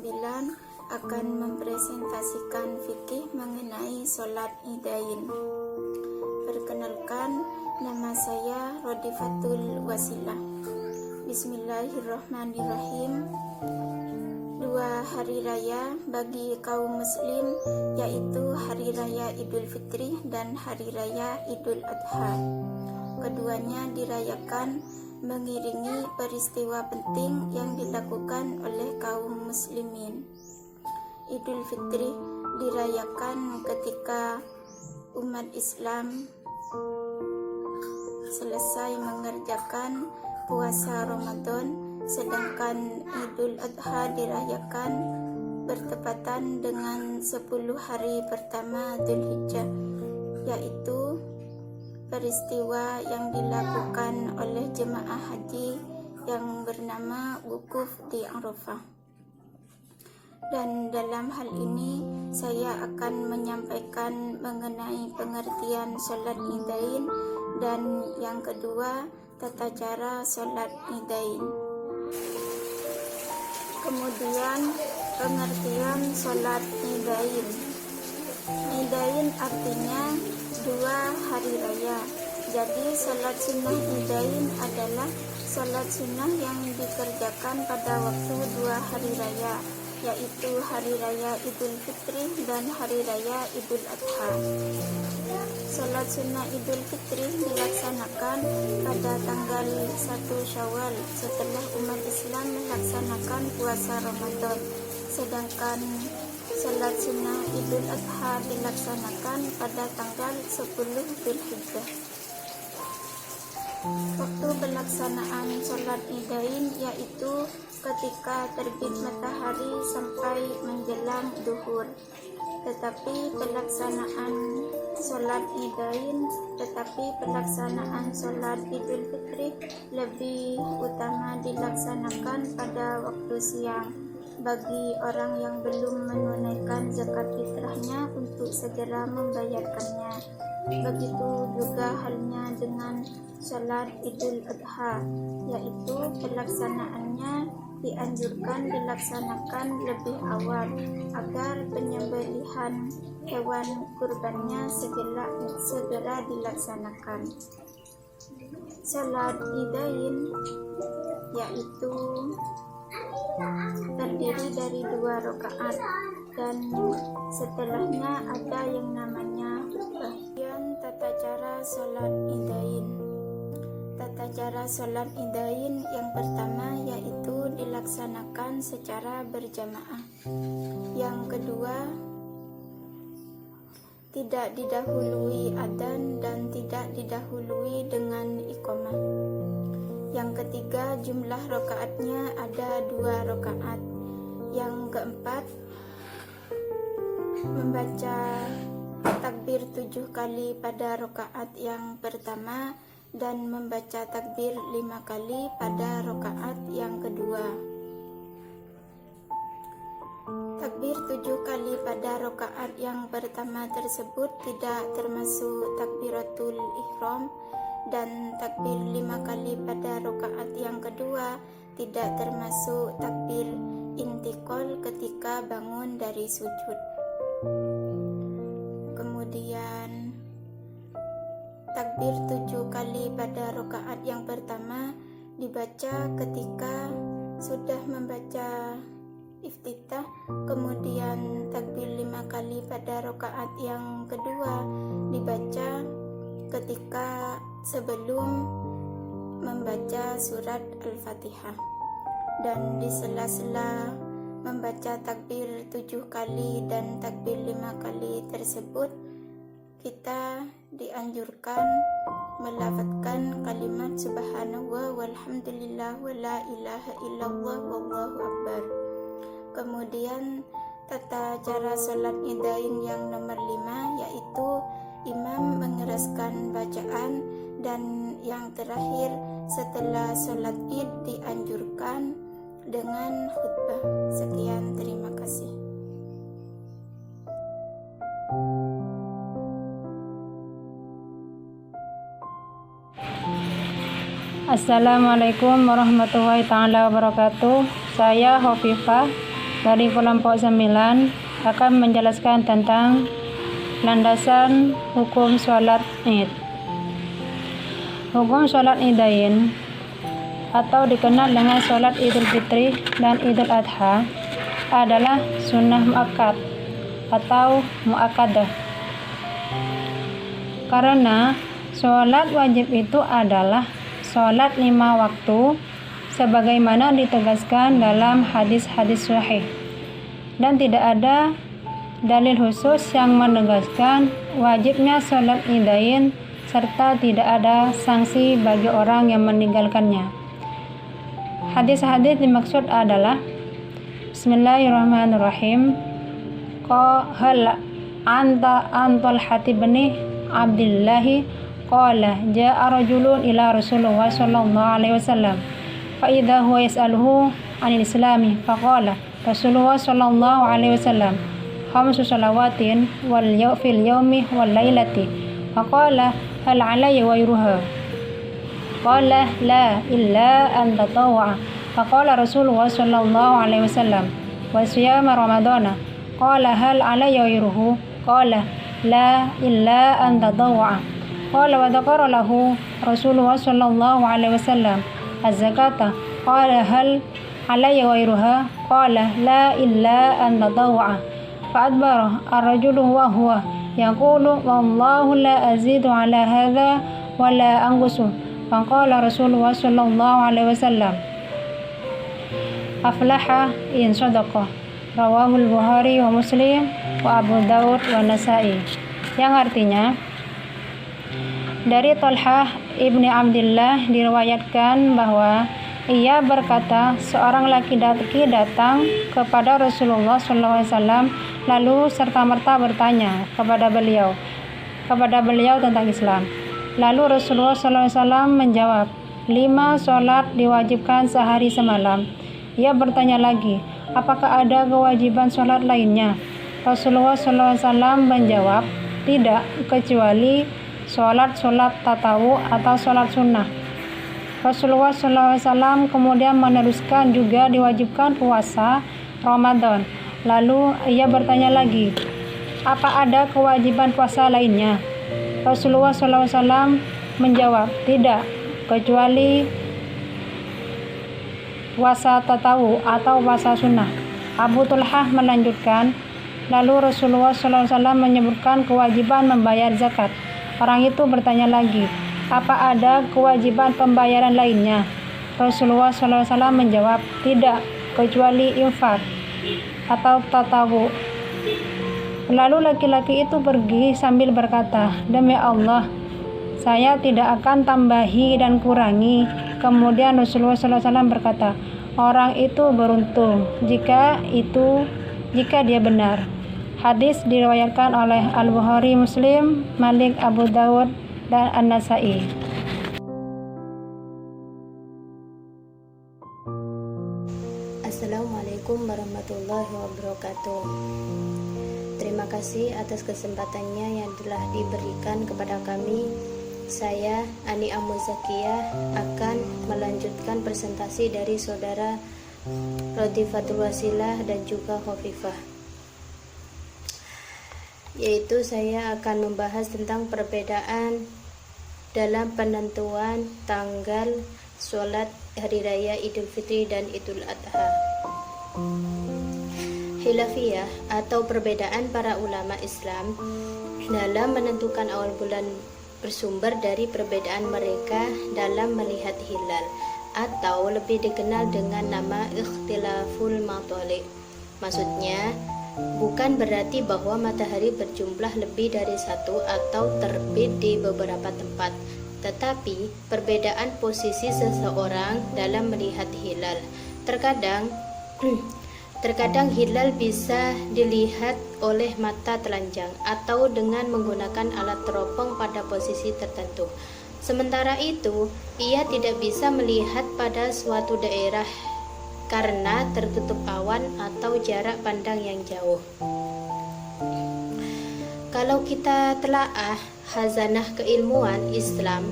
9 akan mempresentasikan fikih mengenai sholat Idain. Perkenalkan, nama saya Rodifatul Wasilah. Bismillahirrahmanirrahim. Dua hari raya bagi kaum muslim, yaitu Hari Raya Idul Fitri dan Hari Raya Idul Adha. Keduanya dirayakan mengiringi peristiwa penting yang dilakukan oleh kaum muslimin. Idul Fitri dirayakan ketika umat Islam selesai mengerjakan puasa Ramadan, sedangkan Idul Adha dirayakan bertepatan dengan 10 hari pertama Dzulhijjah, yaitu peristiwa yang dilakukan oleh jemaah haji yang bernama wukuf di Arafah. Dan dalam hal ini saya akan menyampaikan mengenai pengertian sholat Idain dan yang kedua tata cara sholat Idain. Kemudian pengertian sholat Idain. Idain artinya dua hari raya. Jadi sholat sunnah Idain adalah sholat sunnah yang dikerjakan pada waktu dua hari raya, yaitu Hari Raya Idul Fitri dan Hari Raya Idul Adha. Sholat sunnah Idul Fitri dilaksanakan pada tanggal 1 Syawal setelah umat Islam melaksanakan puasa Ramadan, sedangkan sholat sunnah Idul Adha dilaksanakan pada tanggal 10 Dzulhijjah. Waktu pelaksanaan sholat Idain yaitu ketika terbit matahari sampai menjelang duhur. Tetapi pelaksanaan sholat Idul Fitri lebih utama dilaksanakan pada waktu siang bagi orang yang belum menunaikan zakat fitrahnya untuk segera membayarkannya. Begitu juga halnya dengan sholat Idul Adha, yaitu pelaksanaannya dianjurkan dilaksanakan lebih awal agar penyembelihan hewan kurbannya segera dilaksanakan. Sholat Idain yaitu terdiri dari 2 rakaat dan setelahnya ada yang namanya khutbah. Tata cara sholat Idain. Tata cara sholat Idain yang pertama yaitu dilaksanakan secara berjamaah. Yang kedua, tidak didahului adzan dan tidak didahului dengan iqamah. Yang ketiga, jumlah rakaatnya ada 2 rakaat. Yang keempat, membaca takbir 7 kali pada rakaat yang pertama dan membaca takbir 5 kali pada rakaat yang kedua. Takbir 7 kali pada rakaat yang pertama tersebut tidak termasuk takbiratul ihram, dan takbir 5 kali pada rakaat yang kedua tidak termasuk takbir intiqal ketika bangun dari sujud. Kemudian takbir 7 kali pada rakaat yang pertama dibaca ketika sudah membaca iftitah. Kemudian takbir 5 kali pada rakaat yang kedua dibaca ketika sebelum membaca surat Al-Fatihah. Dan di sela-sela membaca takbir 7 kali dan takbir 5 kali tersebut, kita dianjurkan melafadzkan kalimat subhanallah walhamdulillah wa la ilaha illallah wallahu akbar. Kemudian tata cara sholat Idain yang nomor 5 yaitu imam mengeraskan bacaan, dan yang terakhir setelah sholat Id dianjurkan dengan khutbah. Sekian, terima kasih. Assalamualaikum warahmatullahi taala wabarakatuh. Saya Hovifah dari kelompok 9 akan menjelaskan tentang landasan hukum sholat Id. Hukum sholat Idain atau dikenal dengan sholat Idul Fitri dan Idul Adha adalah sunnah muakkad atau muakkadah. Karena sholat wajib itu adalah sholat 5 waktu sebagaimana ditegaskan dalam hadis-hadis sahih, dan tidak ada dalil khusus yang menegaskan wajibnya sholat Idain serta tidak ada sanksi bagi orang yang meninggalkannya. Hadis-hadis dimaksud adalah Bismillahirrahmanirrahim. Qala antal hatib bin Abdillahi qala ja'a rajulun ila Rasulullah sallallahu alaihi wasallam fa idza huwa yas'aluhu 'anil islami faqala Rasulullah sallallahu alaihi wasallam khamsu salawatin fil yaumi wal lailati faqala hal 'alayya ghayruha qala la illa an tatawwa faqala Rasulullah sallallahu alaihi wasallam wa siyam ramadana qala hal 'alayya ghayruhu qala la illa an tatawwa qala wa dzakara lahu Rasulullah sallallahu alaihi wasallam az-zakata qala hal 'alayya ghayruha qala la illa an tatawwa fa adbara ar-rajulu wa huwa yaqulu wallahu la azidu ala hadha wa la anqusu faqala Rasulullah sallallahu alaihi wasallam aflaha in sadaqa rawahul Bukhari wa Muslim wa Abu Daud wa Nasa'i, yang artinya dari Thalhah ibni Abdillah diriwayatkan bahwa ia berkata, seorang laki-laki datang kepada Rasulullah SAW lalu serta-merta bertanya kepada beliau tentang Islam. Lalu Rasulullah SAW menjawab, 5 sholat diwajibkan sehari semalam. Ia bertanya lagi, apakah ada kewajiban sholat lainnya? Rasulullah SAW menjawab, tidak, kecuali sholat tatawu atau sholat sunnah. Rasulullah SAW kemudian meneruskan juga diwajibkan puasa Ramadan. Lalu ia bertanya lagi, apa ada kewajiban puasa lainnya? Rasulullah SAW menjawab, tidak, kecuali puasa tatawu atau puasa sunnah. Abu Thalhah melanjutkan, lalu Rasulullah SAW menyebutkan kewajiban membayar zakat. Orang itu bertanya lagi, apa ada kewajiban pembayaran lainnya? Rasulullah SAW menjawab, tidak, kecuali infak atau tatawu. Lalu laki-laki itu pergi sambil berkata, demi Allah, saya tidak akan tambahi dan kurangi. Kemudian Rasulullah SAW berkata, orang itu beruntung jika dia benar. Hadis diriwayatkan oleh Al-Bukhari, Muslim, Malik, Abu Daud, dan An-Nasa'i. Assalamualaikum warahmatullahi wabarakatuh. Terima kasih atas kesempatannya yang telah diberikan kepada kami. Saya, Ani Amuzakiyah, akan melanjutkan presentasi dari saudara Rodifatul Wasilah dan juga Khofifah, yaitu saya akan membahas tentang perbedaan dalam penentuan tanggal sholat Hari Raya Idul Fitri dan Idul Adha. Khilafiyah atau perbedaan para ulama Islam dalam menentukan awal bulan bersumber dari perbedaan mereka dalam melihat hilal, atau lebih dikenal dengan nama ikhtilaful matali'. Maksudnya, bukan berarti bahwa matahari berjumlah lebih dari satu atau terbit di beberapa tempat, tetapi perbedaan posisi seseorang dalam melihat hilal. Terkadang hilal bisa dilihat oleh mata telanjang atau dengan menggunakan alat teropong pada posisi tertentu. Sementara itu, ia tidak bisa melihat pada suatu daerah karena tertutup awan atau jarak pandang yang jauh. Kalau kita telaah khazanah keilmuan Islam,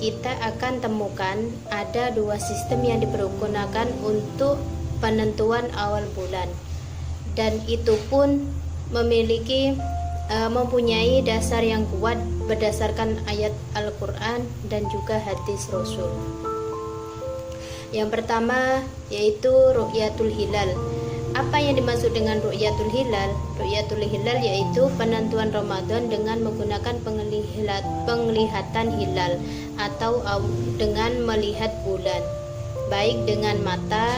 kita akan temukan ada 2 sistem yang dipergunakan untuk penentuan awal bulan. dan itu pun mempunyai dasar yang kuat berdasarkan ayat Al-Quran dan juga hadis Rasul. Yang pertama yaitu ru'yatul hilal. Apa yang dimaksud dengan ru'yatul hilal? Ru'yatul hilal yaitu penentuan Ramadan dengan menggunakan penglihatan hilal atau dengan melihat bulan, baik dengan mata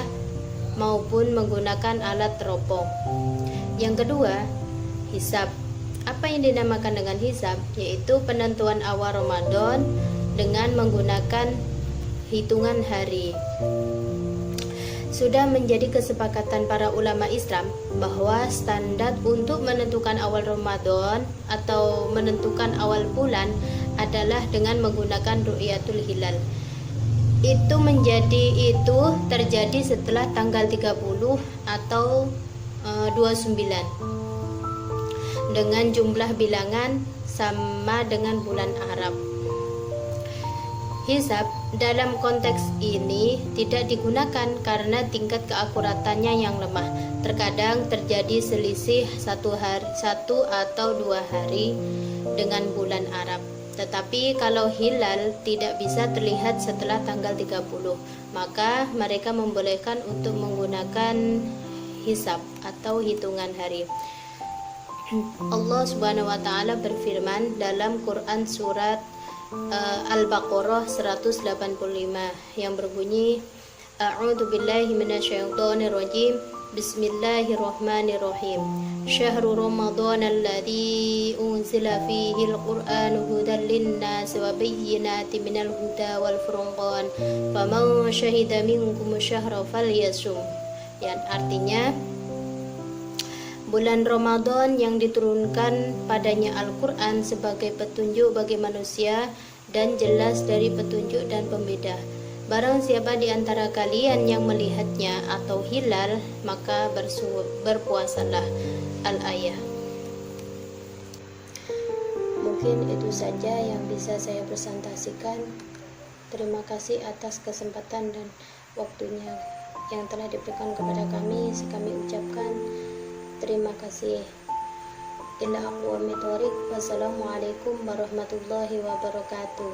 maupun menggunakan alat teropong. Yang kedua, hisab. Apa yang dinamakan dengan hisab? Yaitu penentuan awal Ramadan dengan menggunakan hitungan hari. Sudah menjadi kesepakatan para ulama Islam bahwa standar untuk menentukan awal Ramadan atau menentukan awal bulan adalah dengan menggunakan ru'yatul hilal. Itu terjadi setelah tanggal 30 atau 29 dengan jumlah bilangan sama dengan bulan Arab. Hisab dalam konteks ini tidak digunakan karena tingkat keakuratannya yang lemah. Terkadang terjadi selisih satu atau 2 hari dengan bulan Arab. Tetapi kalau hilal tidak bisa terlihat setelah tanggal 30, maka mereka membolehkan untuk menggunakan hisab atau hitungan hari. Allah Subhanahu wa taala berfirman dalam Quran surat Al-Baqarah 185 yang berbunyi, A'udzu billahi minasyaitonir rajim. Bismillahirrahmanirrahim. Syahrul Ramadan alladzi unzila fihi al-Qur'anu hudan lin-nas wa bayyinatin minal huda wal furqan. Faman syahida minkum syahra falyasum. Yang artinya bulan Ramadan yang diturunkan padanya Al-Quran sebagai petunjuk bagi manusia dan jelas dari petunjuk dan pembeda. Barang siapa di antara kalian yang melihatnya atau hilal, maka berpuasalah. Al-Ayah. Mungkin itu saja yang bisa saya presentasikan. Terima kasih atas kesempatan dan waktunya yang telah diberikan kepada kami. Kami ucapkan terima kasih. Ila aqwa mithorik. Wassalamualaikum warahmatullahi wabarakatuh.